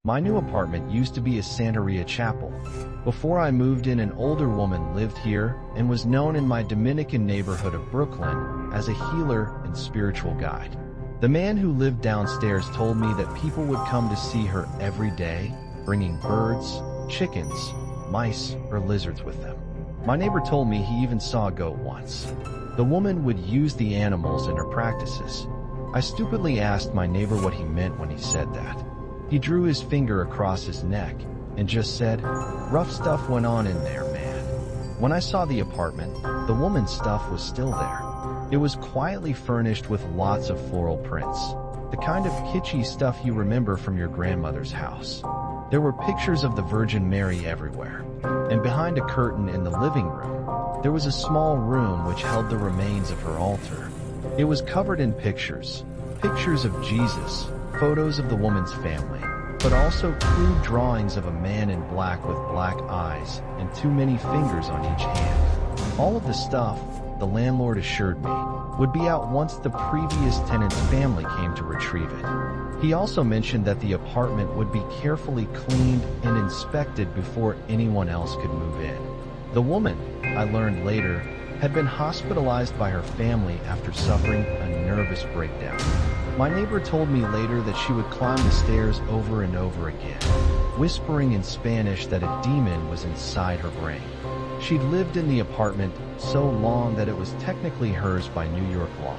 My new apartment used to be a Santeria chapel. Before I moved in, an older woman lived here and was known in my Dominican neighborhood of Brooklyn as a healer and spiritual guide. The man who lived downstairs told me that people would come to see her every day, bringing birds, chickens, mice, or lizards with them. My neighbor told me he even saw a goat once. The woman would use the animals in her practices. I stupidly asked my neighbor what he meant when he said that. He drew his finger across his neck and just said, "Rough stuff went on in there, man." When I saw the apartment, the woman's stuff was still there. It was quietly furnished with lots of floral prints, the kind of kitschy stuff you remember from your grandmother's house. There were pictures of the Virgin Mary everywhere, and behind a curtain in the living room, there was a small room which held the remains of her altar. It was covered in pictures of Jesus, photos of the woman's family, but also crude drawings of a man in black with black eyes and too many fingers on each hand. All of the stuff, the landlord assured me, would be out once the previous tenant's family came to retrieve it. He also mentioned that the apartment would be carefully cleaned and inspected before anyone else could move in. The woman, I learned later, had been hospitalized by her family after suffering a nervous breakdown. My neighbor told me later that she would climb the stairs over and over again, whispering in Spanish that a demon was inside her brain. She'd lived in the apartment so long that it was technically hers by New York law.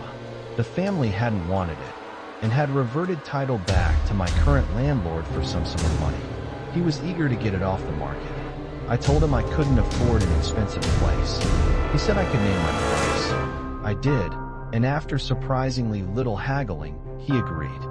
The family hadn't wanted it, and had reverted title back to my current landlord for some sum of money. He was eager to get it off the market. I told him I couldn't afford an expensive place. He said I could name my price. I did, and after surprisingly little haggling, he agreed.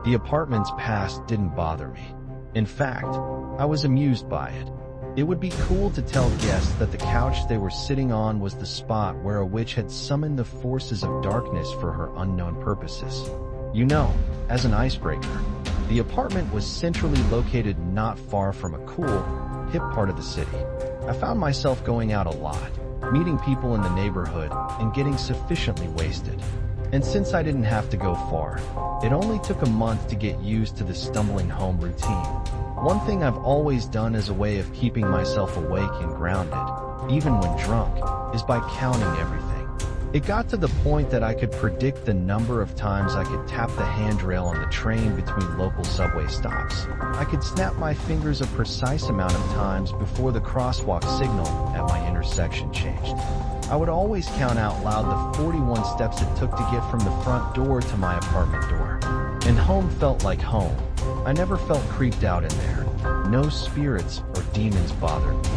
The apartment's past didn't bother me. In fact, I was amused by it. It would be cool to tell guests that the couch they were sitting on was the spot where a witch had summoned the forces of darkness for her unknown purposes. You know, as an icebreaker, the apartment was centrally located not far from a cool, hip part of the city. I found myself going out a lot, meeting people in the neighborhood, and getting sufficiently wasted. And since I didn't have to go far, it only took a month to get used to the stumbling home routine. One thing I've always done as a way of keeping myself awake and grounded, even when drunk, is by counting everything. It got to the point that I could predict the number of times I could tap the handrail on the train between local subway stops. I could snap my fingers a precise amount of times before the crosswalk signal at my intersection changed. I would always count out loud the 41 steps it took to get from the front door to my apartment door. And home felt like home. I never felt creeped out in there. No spirits or demons bothered me.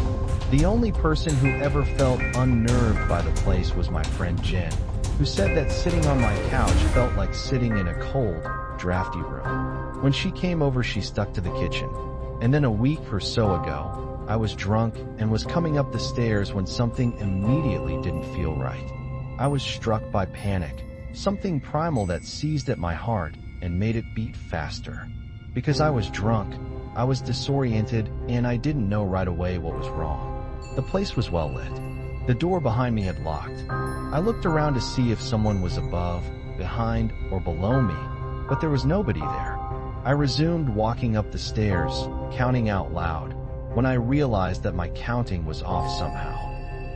The only person who ever felt unnerved by the place was my friend Jen, who said that sitting on my couch felt like sitting in a cold, drafty room. When she came over, she stuck to the kitchen. And then a week or so ago, I was drunk and was coming up the stairs when something immediately didn't feel right. I was struck by panic, something primal that seized at my heart and made it beat faster. Because I was drunk, I was disoriented, and I didn't know right away what was wrong. The place was well lit. The door behind me had locked. I looked around to see if someone was above, behind, or below me, but there was nobody there. I resumed walking up the stairs, counting out loud, when I realized that my counting was off somehow.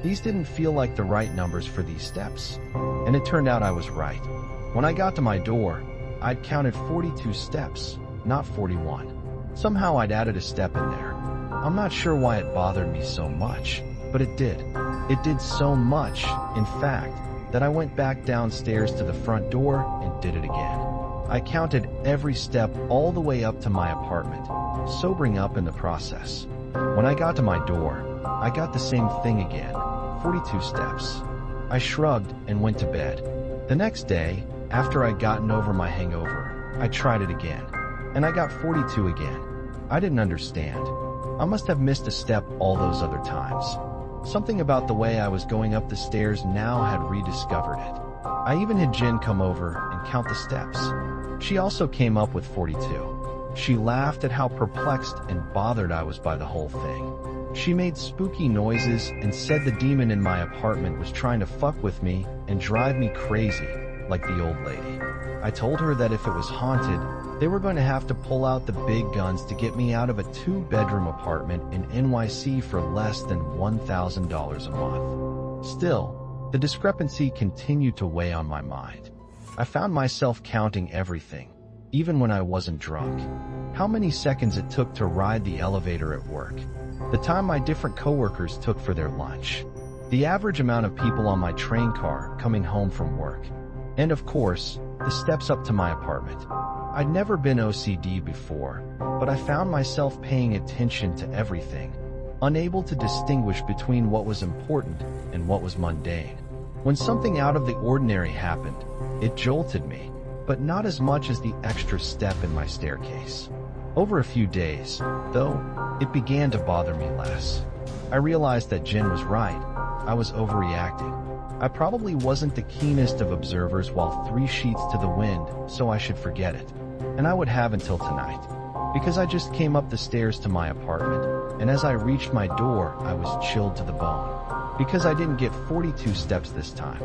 These didn't feel like the right numbers for these steps, and it turned out I was right. When I got to my door, I'd counted 42 steps, not 41. Somehow I'd added a step in there. I'm not sure why it bothered me so much, but it did. It did so much, in fact, that I went back downstairs to the front door and did it again. I counted every step all the way up to my apartment, sobering up in the process. When I got to my door, I got the same thing again, 42 steps. I shrugged and went to bed. The next day, after I'd gotten over my hangover, I tried it again, and I got 42 again. I didn't understand. I must have missed a step all those other times. Something about the way I was going up the stairs now had rediscovered it. I even had Jen come over and count the steps. She also came up with 42. She laughed at how perplexed and bothered I was by the whole thing. She made spooky noises and said the demon in my apartment was trying to fuck with me and drive me crazy, like the old lady. I told her that if it was haunted, they were going to have to pull out the big guns to get me out of a 2-bedroom apartment in NYC for less than $1,000 a month. Still, the discrepancy continued to weigh on my mind. I found myself counting everything, even when I wasn't drunk. How many seconds it took to ride the elevator at work, the time my different coworkers took for their lunch, the average amount of people on my train car coming home from work, and of course, the steps up to my apartment. I'd never been OCD before, but I found myself paying attention to everything, unable to distinguish between what was important and what was mundane. When something out of the ordinary happened, it jolted me, but not as much as the extra step in my staircase. Over a few days, though, it began to bother me less. I realized that Jen was right. I was overreacting. I probably wasn't the keenest of observers while 3 sheets to the wind, so I should forget it. And I would have until tonight. Because I just came up the stairs to my apartment, and as I reached my door, I was chilled to the bone. Because I didn't get 42 steps this time.